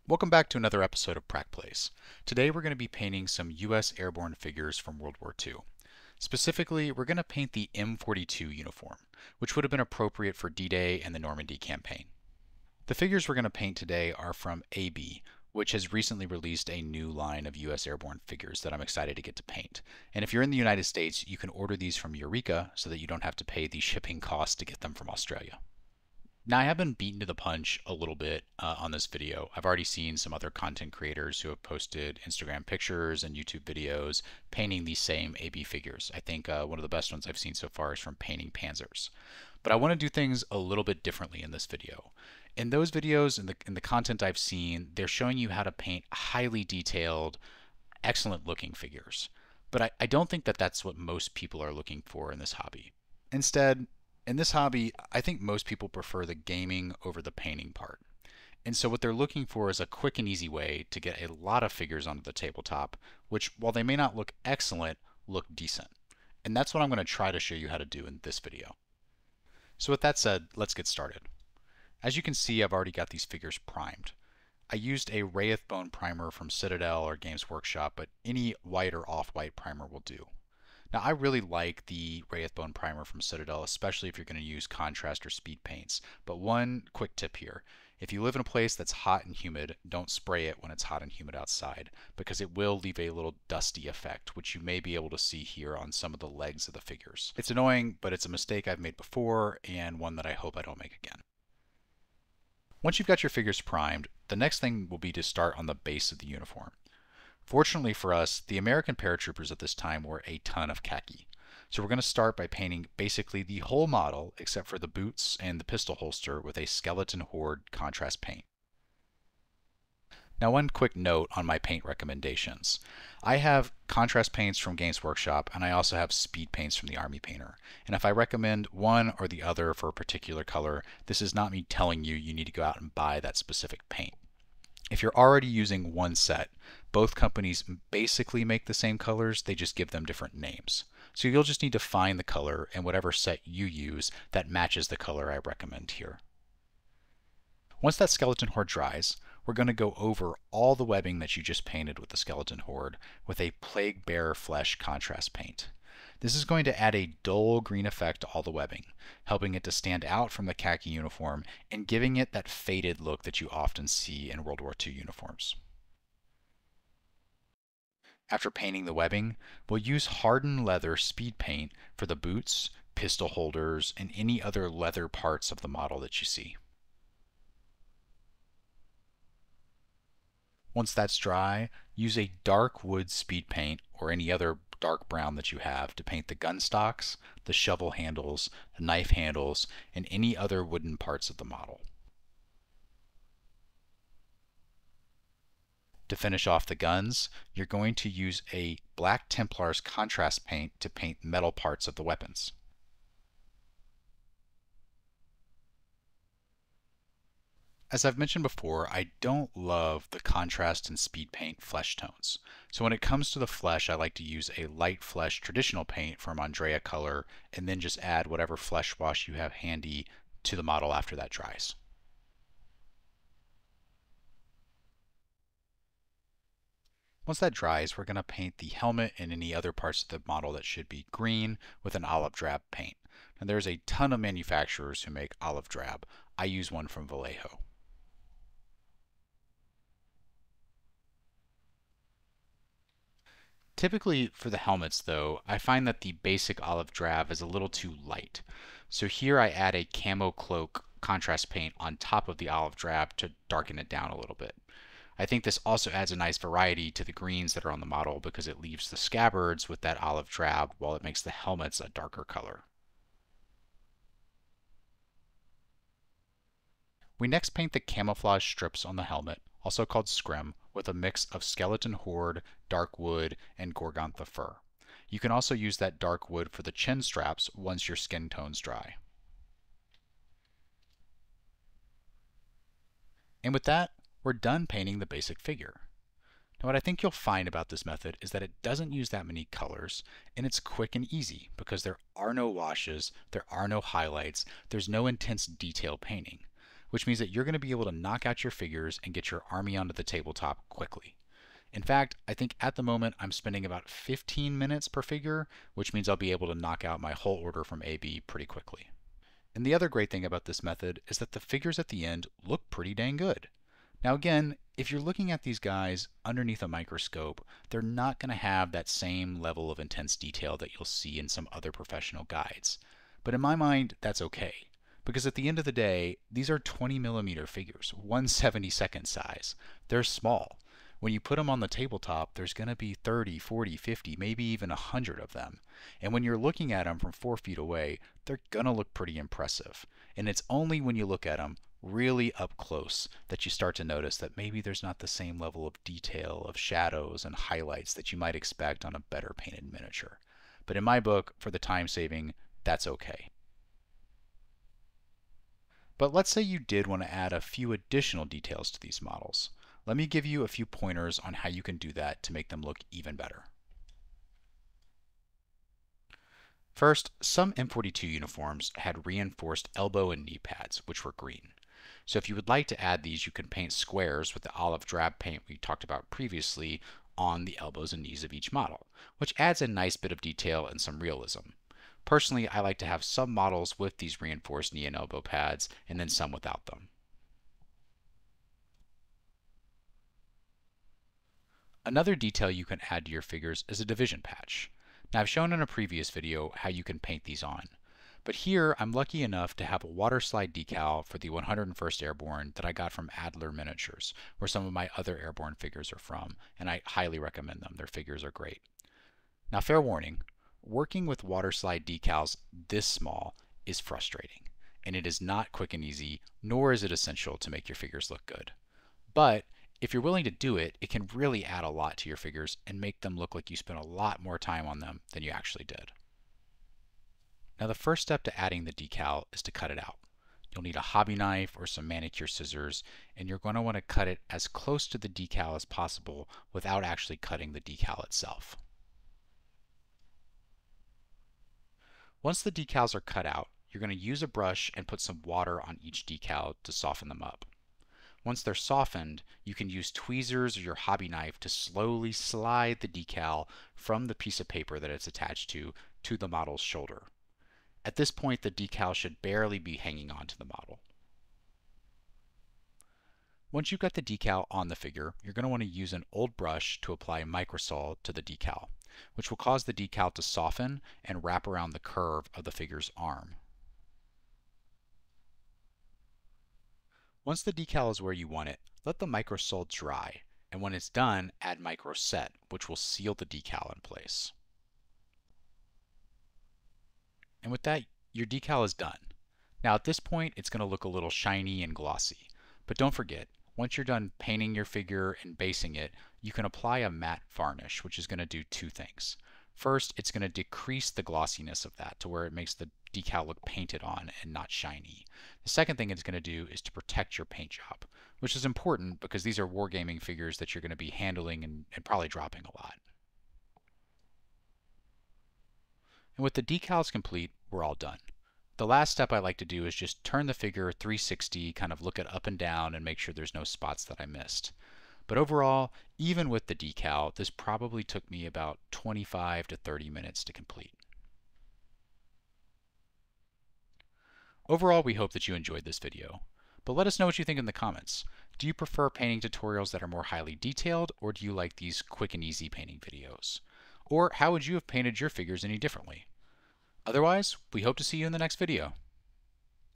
Welcome back to another episode of Prac Plays. Today we're going to be painting some U.S. airborne figures from World War II. Specifically, we're going to paint the M42 uniform, which would have been appropriate for D-Day and the Normandy campaign. The figures we're going to paint today are from AB, which has recently released a new line of U.S. airborne figures that I'm excited to get to paint. And if you're in the United States, you can order these from Eureka so that you don't have to pay the shipping cost to get them from Australia. Now, I have been beaten to the punch a little bit on this video. I've already seen some other content creators who have posted Instagram pictures and YouTube videos painting these same AB figures. I think one of the best ones I've seen so far is from Painting Panzers. But I want to do things a little bit differently in this video. In those videos, in the content I've seen, they're showing you how to paint highly detailed, excellent looking figures. But I don't think that that's what most people are looking for in this hobby. Instead, in this hobby, I think most people prefer the gaming over the painting part. And so what they're looking for is a quick and easy way to get a lot of figures onto the tabletop, which, while they may not look excellent, look decent. And that's what I'm going to try to show you how to do in this video. So with that said, let's get started. As you can see, I've already got these figures primed. I used a Wraithbone primer from Citadel or Games Workshop, but any white or off-white primer will do. Now, I really like the Wraithbone primer from Citadel, especially if you're going to use contrast or speed paints. But one quick tip here. If you live in a place that's hot and humid, don't spray it when it's hot and humid outside, because it will leave a little dusty effect, which you may be able to see here on some of the legs of the figures. It's annoying, but it's a mistake I've made before, and one that I hope I don't make again. Once you've got your figures primed, the next thing will be to start on the base of the uniform. Fortunately for us, the American paratroopers at this time wore a ton of khaki. So we're going to start by painting basically the whole model except for the boots and the pistol holster with a skeleton horde contrast paint. Now, one quick note on my paint recommendations. I have contrast paints from Games Workshop, and I also have speed paints from the Army Painter. And if I recommend one or the other for a particular color, this is not me telling you you need to go out and buy that specific paint. If you're already using one set, both companies basically make the same colors, they just give them different names. So you'll just need to find the color in whatever set you use that matches the color I recommend here. Once that skeleton horde dries, we're going to go over all the webbing that you just painted with the skeleton horde with a plague bearer flesh contrast paint. This is going to add a dull green effect to all the webbing, helping it to stand out from the khaki uniform and giving it that faded look that you often see in World War II uniforms. After painting the webbing, we'll use hardened leather speed paint for the boots, pistol holders, and any other leather parts of the model that you see. Once that's dry, use a dark wood speed paint or any other dark brown that you have to paint the gun stocks, the shovel handles, the knife handles, and any other wooden parts of the model. To finish off the guns, you're going to use a Black Templar's contrast paint to paint metal parts of the weapons. As I've mentioned before, I don't love the contrast and speed paint flesh tones. So when it comes to the flesh, I like to use a light flesh traditional paint from Andrea Color and then just add whatever flesh wash you have handy to the model after that dries. Once that dries, we're going to paint the helmet and any other parts of the model that should be green with an olive drab paint. Now, there's a ton of manufacturers who make olive drab. I use one from Vallejo. Typically for the helmets though, I find that the basic olive drab is a little too light. So here I add a camo cloak contrast paint on top of the olive drab to darken it down a little bit. I think this also adds a nice variety to the greens that are on the model because it leaves the scabbards with that olive drab while it makes the helmets a darker color. We next paint the camouflage strips on the helmet, also called scrim, with a mix of skeleton horde, dark wood, and gorgontha fur. You can also use that dark wood for the chin straps once your skin tones dry. And with that, we're done painting the basic figure. Now what I think you'll find about this method is that it doesn't use that many colors, and it's quick and easy because there are no washes, there are no highlights, there's no intense detail painting, which means that you're going to be able to knock out your figures and get your army onto the tabletop quickly. In fact, I think at the moment I'm spending about 15 minutes per figure, which means I'll be able to knock out my whole order from AB pretty quickly. And the other great thing about this method is that the figures at the end look pretty dang good. Now again, if you're looking at these guys underneath a microscope, they're not going to have that same level of intense detail that you'll see in some other professional guides. But in my mind, that's okay. Because at the end of the day, these are 20mm figures, 1/72 size. They're small. When you put them on the tabletop, there's going to be 30, 40, 50, maybe even 100 of them. And when you're looking at them from 4 feet away, they're going to look pretty impressive. And it's only when you look at them really up close that you start to notice that maybe there's not the same level of detail of shadows and highlights that you might expect on a better painted miniature. But in my book, for the time saving, that's okay. But let's say you did want to add a few additional details to these models. Let me give you a few pointers on how you can do that to make them look even better. First, some M42 uniforms had reinforced elbow and knee pads, which were green. So if you would like to add these, you can paint squares with the olive drab paint we talked about previously on the elbows and knees of each model, which adds a nice bit of detail and some realism. Personally, I like to have some models with these reinforced knee and elbow pads, and then some without them. Another detail you can add to your figures is a division patch. Now I've shown in a previous video how you can paint these on. But here I'm lucky enough to have a water slide decal for the 101st Airborne that I got from Adler Miniatures, where some of my other Airborne figures are from, and I highly recommend them. Their figures are great. Now fair warning, working with water slide decals this small is frustrating, and it is not quick and easy, nor is it essential to make your figures look good. But if you're willing to do it, it can really add a lot to your figures and make them look like you spent a lot more time on them than you actually did. Now the first step to adding the decal is to cut it out. You'll need a hobby knife or some manicure scissors, and you're going to want to cut it as close to the decal as possible without actually cutting the decal itself. Once the decals are cut out, you're going to use a brush and put some water on each decal to soften them up. Once they're softened, you can use tweezers or your hobby knife to slowly slide the decal from the piece of paper that it's attached to the model's shoulder. At this point, the decal should barely be hanging onto the model. Once you've got the decal on the figure, you're going to want to use an old brush to apply microsol to the decal, which will cause the decal to soften and wrap around the curve of the figure's arm. Once the decal is where you want it, let the microsol dry, and when it's done, add microset, which will seal the decal in place. And with that, your decal is done. Now at this point, it's going to look a little shiny and glossy. But don't forget, once you're done painting your figure and basing it, you can apply a matte varnish, which is going to do two things. First, it's going to decrease the glossiness of that to where it makes the decal look painted on and not shiny. The second thing it's going to do is to protect your paint job, which is important because these are wargaming figures that you're going to be handling and probably dropping a lot. And with the decals complete, we're all done. The last step I like to do is just turn the figure 360, kind of look it up and down and make sure there's no spots that I missed. But overall, even with the decal, this probably took me about 25 to 30 minutes to complete. Overall, we hope that you enjoyed this video. But let us know what you think in the comments. Do you prefer painting tutorials that are more highly detailed, or do you like these quick and easy painting videos? Or how would you have painted your figures any differently? Otherwise, we hope to see you in the next video.